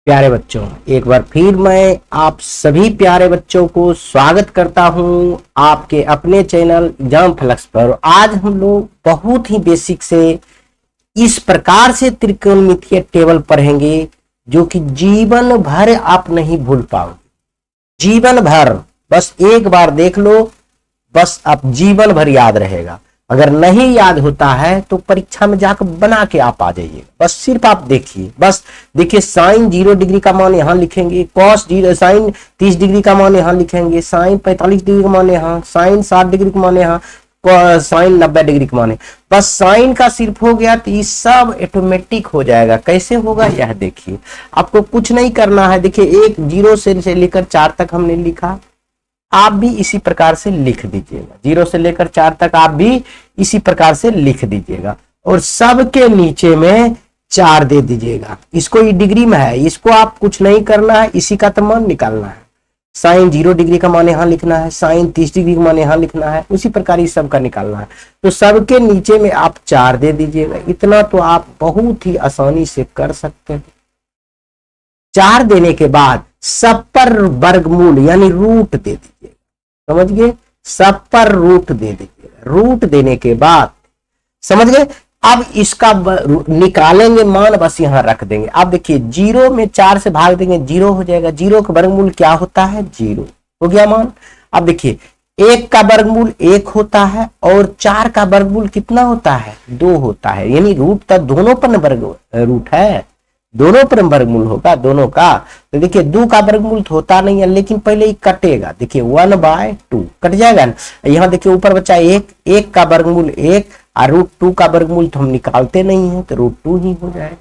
प्यारे बच्चों, एक बार फिर मैं आप सभी प्यारे बच्चों को स्वागत करता हूं आपके अपने चैनल एग्जाम फ्लक्स पर। आज हम लोग बहुत ही बेसिक से इस प्रकार से त्रिकोणमितीय टेबल पढ़ेंगे जो कि जीवन भर आप नहीं भूल पाओगे। जीवन भर, बस एक बार देख लो, बस आप जीवन भर याद रहेगा। अगर नहीं याद होता है तो परीक्षा में जाकर बना के आप आ जाइए। बस सिर्फ आप देखिए, बस देखिए, साइन 0 डिग्री का मान यहाँ लिखेंगे, कॉस साइन 30 डिग्री का मान यहाँ लिखेंगे, साइन 45 डिग्री का मान यहाँ, साइन 60 डिग्री का मान यहाँ, साइन 90 डिग्री का मान। बस साइन का सिर्फ हो गया तो ये सब ऑटोमेटिक हो जाएगा। कैसे होगा यह देखिए, आपको कुछ नहीं करना है। देखिए, 1 0 से लेकर 4 तक हमने लिखा, आप भी इसी प्रकार से लिख दीजिएगा। 0 से लेकर 4 तक आप भी इसी प्रकार से लिख दीजिएगा और सबके नीचे में 4 दे दीजिएगा। इसको ये डिग्री में है, इसको आप कुछ नहीं करना है, इसी का तो मान निकालना है। साइन 0 डिग्री का मान यहाँ लिखना है, साइन 30 डिग्री का मान यहाँ लिखना है, उसी प्रकार इस सब का निकालना है। तो सबके नीचे में आप 4 दे दीजिएगा। इतना तो आप बहुत ही आसानी से कर सकते हैं। 4 देने के बाद सब पर वर्गमूल यानी रूट दे दीजिएगा। समझ गए? सब पर रूट दे दीजिएगा। रूट देने के बाद समझ गए, अब इसका निकालेंगे मान, बस यहां रख देंगे। अब देखिए, 0 में 4 से भाग देंगे, 0 हो जाएगा। 0 का वर्गमूल क्या होता है? 0 हो गया मान। अब देखिए, 1 का वर्गमूल 1 होता है और 4 का वर्गमूल कितना होता है? 2 होता है। यानी रूट तो दोनों पर वर्ग रूट है, दोनों पर वर्गमूल होगा दोनों का। तो देखिए, 2 का वर्गमूल तो होता नहीं है, लेकिन पहले ही कटेगा। देखिए 1/2 कट जाएगा ना। यहाँ देखिए ऊपर बचा 1 का वर्गमूल 1 और √2 का वर्गमूल तो हम निकालते नहीं है, तो √2 ही हो जाएगा।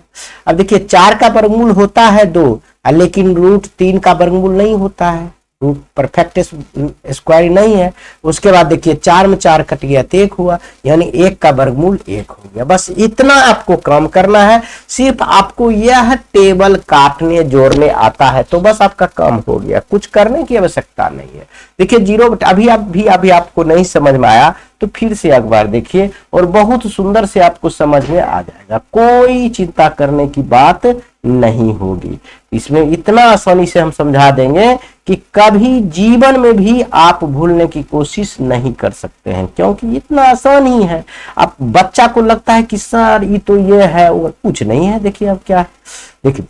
अब देखिए, 4 का वर्गमूल होता है 2, लेकिन √3 का वर्गमूल नहीं होता है, रूट परफेक्ट स्क्वायर नहीं है। उसके बाद देखिए, 4 में 4 कट गया तो 1 हुआ, यानी 1 का वर्गमूल 1 हो गया। बस इतना आपको काम करना है। सिर्फ आपको यह टेबल काटने जोड़ने आता है तो बस आपका काम हो गया, कुछ करने की आवश्यकता नहीं है। देखिए 0 अभी आपको नहीं समझ में आया तो फिर से एक बार देखिए और बहुत सुंदर से आपको समझ में आ जाएगा। कोई चिंता करने की बात नहीं होगी। इसमें इतना आसानी से हम समझा देंगे कि कभी जीवन में भी आप भूलने की कोशिश नहीं कर सकते हैं, क्योंकि इतना आसान ही है। अब बच्चा को लगता है कि सर ये तो ये है, और कुछ नहीं है। देखिए अब क्या है, देखिए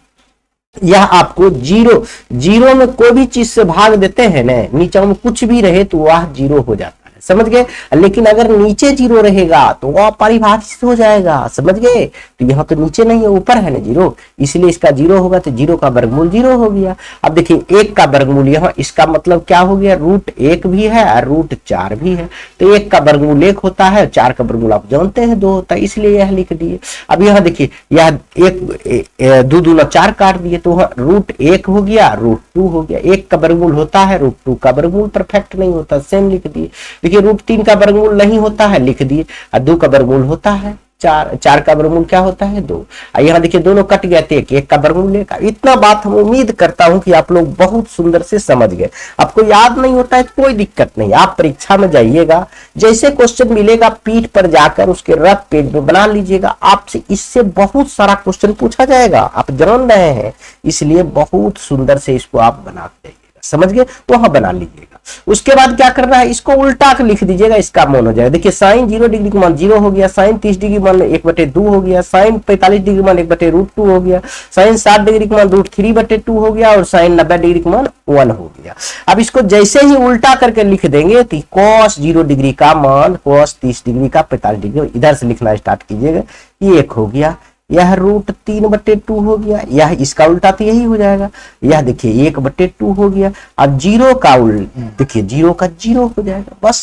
यह आपको 0 में कोई भी चीज से भाग देते हैं ना, नीचे में कुछ भी रहे तो वह 0 हो जाता है। समझ गए? लेकिन अगर नीचे 0 रहेगा तो वह अपरिभाषित हो जाएगा। समझ गए? तो यहाँ तो नीचे नहीं है, ऊपर है ना 0, इसलिए इसका 0 होगा तो 0 का वर्गमूल 0 हो गया। अब देखिए, 1 का वर्गमूल यहाँ, इसका मतलब क्या हो गया? √1 भी है और √4 भी है। तो 1 का वर्गमूल 1 होता है, 4 का वर्गमूल आप जानते हैं 2 होता है, इसलिए यह लिख दिए। अब यहाँ देखिए, यह 2 दूना 4 काट दिए तो √1 हो गया, √2 हो गया। 1 का वर्गमूल होता है, √2 का वर्गमूल परफेक्ट नहीं होता, सेम लिख दिए। देखिए, √3 का वर्गमूल नहीं होता है, लिख दिए। और 2 का वर्गमूल होता है 4 का वर्गमूल क्या होता है? 2। यहाँ देखिए दोनों कट गए थे, 1 का वर्गमूल 1। इतना बात हम उम्मीद करता हूं कि आप लोग बहुत सुंदर से समझ गए। आपको याद नहीं होता है कोई दिक्कत नहीं, आप परीक्षा में जाइएगा, जैसे क्वेश्चन मिलेगा पीठ पर जाकर उसके रफ पेज में बना लीजिएगा। आपसे इससे बहुत सारा क्वेश्चन पूछा जाएगा, आप जान रहे हैं, इसलिए बहुत सुंदर से इसको आप बना देंगे। समझ गए? तो हाँ, बना लीजिएगा। उसके बाद क्या करना है, इसको उल्टा कर लिख दीजिएगा, इसका मान हो जाएगा। देखिए, साइन 0 डिग्री का मान 0 हो गया, साइन 30 डिग्री मान 1/2 हो गया, साइन 45 डिग्री मान 1/√2 हो गया, साइन 60 डिग्री का मान √3/2 हो गया और साइन 90 डिग्री का मान 1 हो गया। अब इसको जैसे ही उल्टा करके लिख देंगे तो कॉस 0 डिग्री का मान कॉस 30 डिग्री का 45 डिग्री, इधर से लिखना स्टार्ट कीजिएगा। ये 1 हो गया, यह √3/2 हो गया, यह इसका उल्टा तो यही हो जाएगा। यह देखिए 1/2 हो गया। अब 0 का देखिए 0 का 0 हो जाएगा, बस।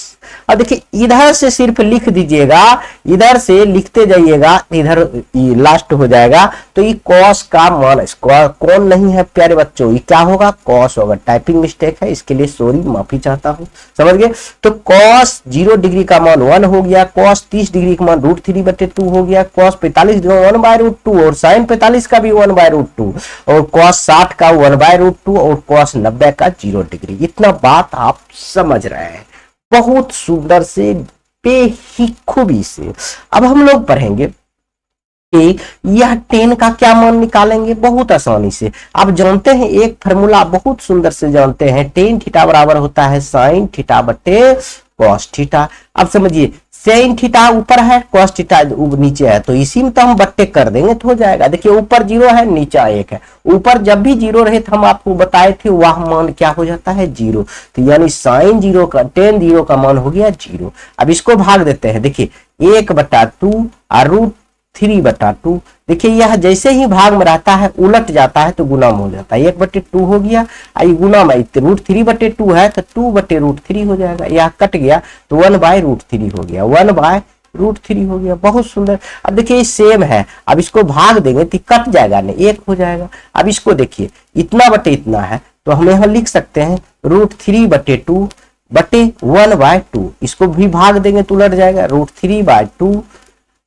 अब देखिए, इधर से सिर्फ लिख दीजिएगा, इधर से लिखते जाइएगा, इधर लास्ट हो जाएगा। तो ये कॉस का मान, कौन नहीं है प्यारे बच्चों, ये क्या होगा? कॉस होगा। टाइपिंग मिस्टेक है, इसके लिए सॉरी, माफी चाहता हूं। समझ गए? तो कॉस 0 डिग्री का मान 1 हो गया, कॉस 30 डिग्री का मान √3/2 हो गया, कॉस 45 डिग्री 1/√2 और साइन 45 का भी 1/√2 और कॉस 60 का 1/√2 और कॉस 90 का 0 डिग्री। इतना बात आप समझ रहे हैं बहुत सुंदर से, बेखूबी से। अब हम लोग पढ़ेंगे कि यह 10 का क्या मान निकालेंगे, बहुत आसानी से। आप जानते हैं एक फॉर्मूला बहुत सुंदर से जानते हैं, टेन थीटा बराबर होता है साइन थीटा बटे कॉस थीटा। अब समझिए साइन थीटा ऊपर है, कॉस थीटा नीचे है, तो इसी में तो हम बट्टे कर देंगे तो हो जाएगा। देखिए ऊपर 0 है, नीचे 1 है। ऊपर जब भी 0 रहे तो हम आपको बताए थे वह मान क्या हो जाता है 0, तो यानी साइन 0 का टेन 0 का मान हो गया 0। अब इसको भाग देते हैं, देखिए 1/2 और √3/2। देखिए यह जैसे ही भाग में रहता है उलट जाता है तो गुना में हो जाता है, 1/2 हो गया, आई गुना में √3/2 है तो 2/√3 हो जाएगा, यह कट गया तो 1/√3 हो गया, 1/√3 हो गया। बहुत सुंदर। अब देखिए सेम है, अब इसको भाग देंगे तो कट जाएगा नहीं, 1 हो जाएगा। अब इसको देखिए इतना बटे इतना है तो हम यहाँ लिख सकते हैं √3/2 बटे 1/2। इसको भी भाग देंगे तो उलट जाएगा, √3/2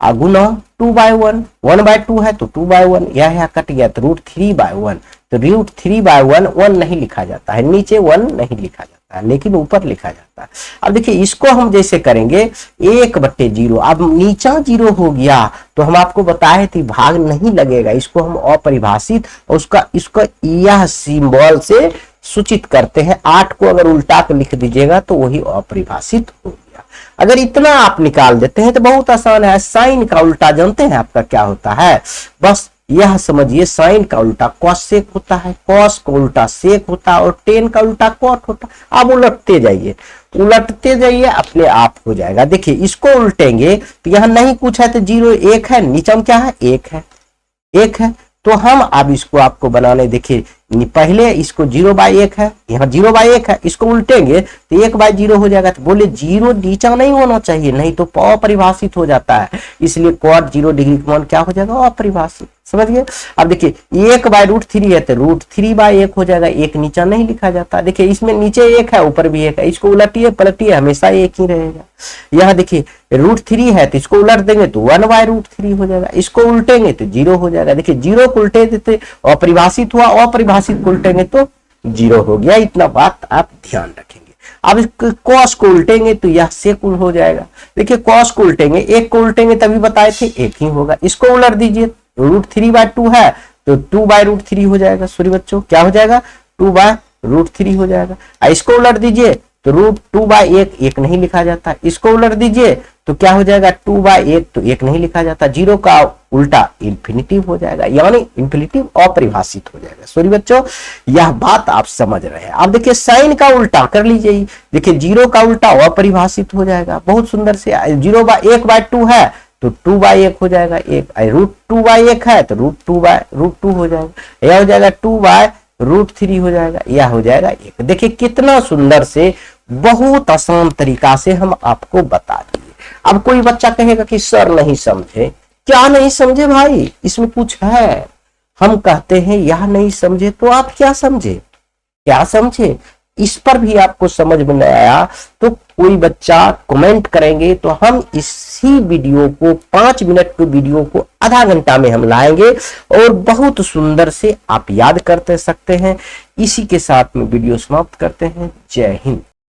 गुना 2/1, 1/2 है तो 2/1, यह कट गया तो √3/1। तो √3/1 1 नहीं लिखा जाता है, नीचे 1 नहीं लिखा जाता है, लेकिन ऊपर लिखा जाता है। अब देखिए इसको हम जैसे करेंगे 1/0, अब नीचा 0 हो गया तो हम आपको बताए थे भाग नहीं लगेगा, इसको हम अपरिभाषित उसका इसको यह सिंबल से सूचित करते हैं। 8 को अगर उल्टा के लिख दीजिएगा तो वही अपरिभाषित हो गया। अगर इतना आप निकाल देते हैं तो बहुत आसान है। साइन का उल्टा जानते हैं आपका क्या होता है, बस यह समझिए साइन का उल्टा कॉस सेक होता है, कॉस का उल्टा सेक होता है और टेन का उल्टा कॉट होता है। आप उलटते जाइए अपने आप हो जाएगा। देखिए इसको उल्टेंगे तो यहाँ नहीं कुछ है तो 0 1 है, नीचे में क्या है 1 है। तो हम अब इसको आपको बनाने, देखिए पहले इसको 0/1 है, यहाँ 0/1 है, इसको उल्टेंगे तो 1/0 हो जाएगा। तो बोले 0 नीचा नहीं होना चाहिए, नहीं तो अपरिभाषित हो जाता है, इसलिए cot 0 डिग्री का मान क्या हो जाएगा अपरिभाषित। समझ गए। अब देखिए 1/√3 है तो √3/1 हो जाएगा, 1 नीचा नहीं लिखा जाता। देखिए इसमें नीचे 1 है ऊपर भी 1 है, इसको उलटिए पलटिए हमेशा 1 ही रहेगा। यहाँ देखिए √3 है तो इसको उलट देंगे तो 1/√3 हो जाएगा, इसको उल्टेंगे तो 0 हो जाएगा। देखिए 0 को उल्टे देते अपरिभाषित हुआ, अपरिभाषित को उल्टेंगे तो 0 हो गया। इतना बात आप ध्यान रखेंगे। अब कॉस को उल्टेंगे तो यह सेक हो जाएगा। देखिए कॉस को उल्टेंगे, 1 को उल्टेंगे तभी बताए थे 1 ही होगा। इसको उलट दीजिए, √3/2 है तो 2/√3 हो जाएगा। सॉरी बच्चों क्या हो जाएगा 2/√3 हो जाएगा। इसको उलट दीजिए तो √2/1 1 नहीं लिखा जाता, इसको उलट दीजिए तो क्या हो जाएगा 2/1 तो 1 नहीं लिखा जाता, 0 का उल्टा इन्फिनिटिव हो जाएगा, यानी इन्फिनिटिव अपरिभाषित हो जाएगा। सॉरी बच्चों यह बात आप समझ रहे हैं। अब देखिए साइन का उल्टा कर लीजिए, देखिए 0 का उल्टा अपरिभाषित हो जाएगा। बहुत सुंदर से 1/2 है तो 2/1 हो जाएगा, √2/1 है तो √2 हो जाएगा, यह हो जाएगा 2/√3 हो जाएगा, यह हो जाएगा 1। देखिए कितना सुंदर से बहुत आसान तरीका से हम आपको बता दिए। अब कोई बच्चा कहेगा कि सर नहीं समझे, क्या नहीं समझे भाई, इसमें कुछ है। हम कहते हैं यह नहीं समझे तो आप क्या समझे, इस पर भी आपको समझ में नहीं आया तो कोई बच्चा कमेंट करेंगे तो हम इसी वीडियो को 5 मिनट के वीडियो को आधा घंटा में हम लाएंगे और बहुत सुंदर से आप याद करते सकते हैं। इसी के साथ में वीडियो समाप्त करते हैं। जय हिंद।